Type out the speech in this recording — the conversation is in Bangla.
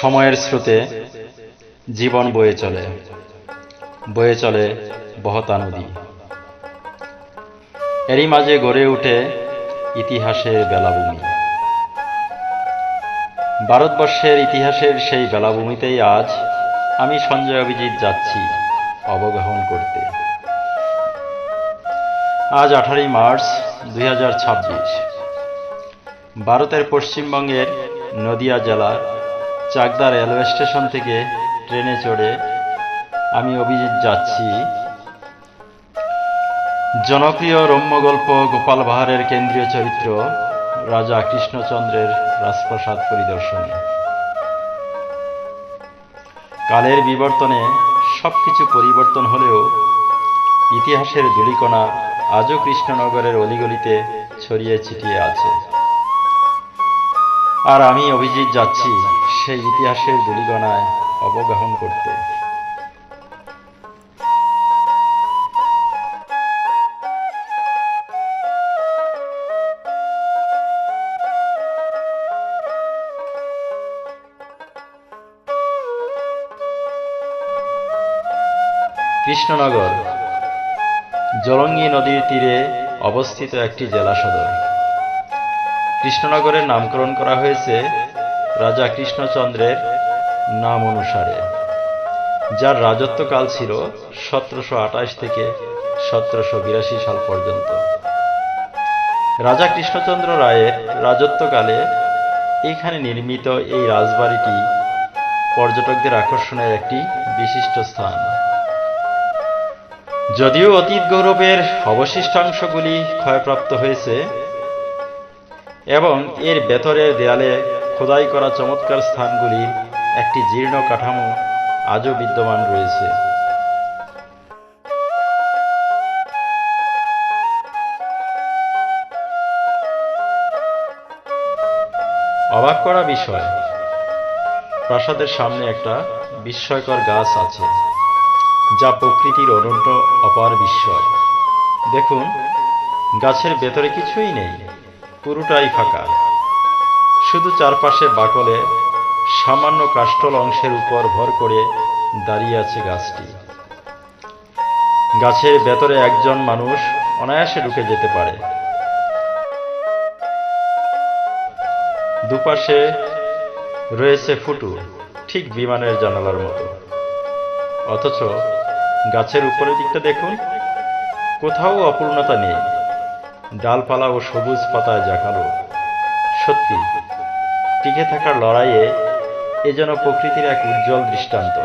সময়ের স্রোতে জীবন বয়ে চলে বহতা নদী। এরই মাঝে গড়ে ওঠে ইতিহাসের বেলাভূমি। ভারতবর্ষের ইতিহাসের সেই বেলাভূমিতেই আজ আমি সঞ্জয় অভিজিৎ যাচ্ছি অবগাহন করতে। আজ 18 মার্চ 2026। ভারতের পশ্চিমবঙ্গের নদিয়া জেলার চাকদা রেলওয়ে স্টেশন থেকে ট্রেনে চড়ে আমি অভিজিৎ যাচ্ছি জনপ্রিয় রম্যগল্প গোপাল ভাঁড়ের কেন্দ্রীয় চরিত্র রাজা কৃষ্ণচন্দ্রের রাজপ্রাসাদ পরিদর্শনে। কালের বিবর্তনে সবকিছু পরিবর্তন হলেও ইতিহাসের ধূলিকণা আজও কৃষ্ণনগরের অলিগলিতে ছড়িয়ে ছিটিয়ে আছে। আর আমি অভিজিৎ যাচ্ছি সেই ইতিহাসের ধূলিকণায় অবগাহন করতে। কৃষ্ণনগর জলঙ্গি নদীর তীরে অবস্থিত একটি জেলা সদর। কৃষ্ণনগরের নামকরণ করা হয়েছে রাজা কৃষ্ণচন্দ্রের নাম অনুসারে, যার রাজত্বকাল ছিল 1728 থেকে 1782 সাল পর্যন্ত। রাজা কৃষ্ণচন্দ্র রায়ের রাজত্বকালে এখানে নির্মিত এই রাজবাড়িটি পর্যটকদের আকর্ষণের একটি বিশিষ্ট স্থান। যদিও অতীত গৌরবের অবশিষ্টাংশগুলি ক্ষয়প্রাপ্ত হয়েছে এবং এর ভেতরের দেয়ালে খোদাই করা চমৎকার স্থানগুলির একটি জীর্ণ কাঠামো আজও বিদ্যমান রয়েছে। অবাক করা বিষয়, প্রাসাদের সামনে একটা বিস্ময়কর গাছ আছে, যা প্রকৃতির অনন্য অপার বিস্ময়। দেখুন, গাছের ভেতরে কিছুই নেই, পুরোটাই ফাঁকা। শুধু চারপাশে বাকলে সামান্য কাষ্ঠল অংশের উপর ভর করে দাঁড়িয়ে আছে গাছটি। গাছের ভেতরে একজন মানুষ অনায়াসে ঢুকে যেতে পারে। দুপাশে রয়েছে ফুটো, ঠিক বিমানের জানালার মতো। অথচ গাছের উপরের দিকটা দেখুন, কোথাও অপূর্ণতা নেই। ডালপালা ও সবুজ পাতায় জাঁকালো। সত্যি টিকে থাকার লড়াইয়ে এ যেন প্রকৃতির এক উজ্জ্বল দৃষ্টান্ত।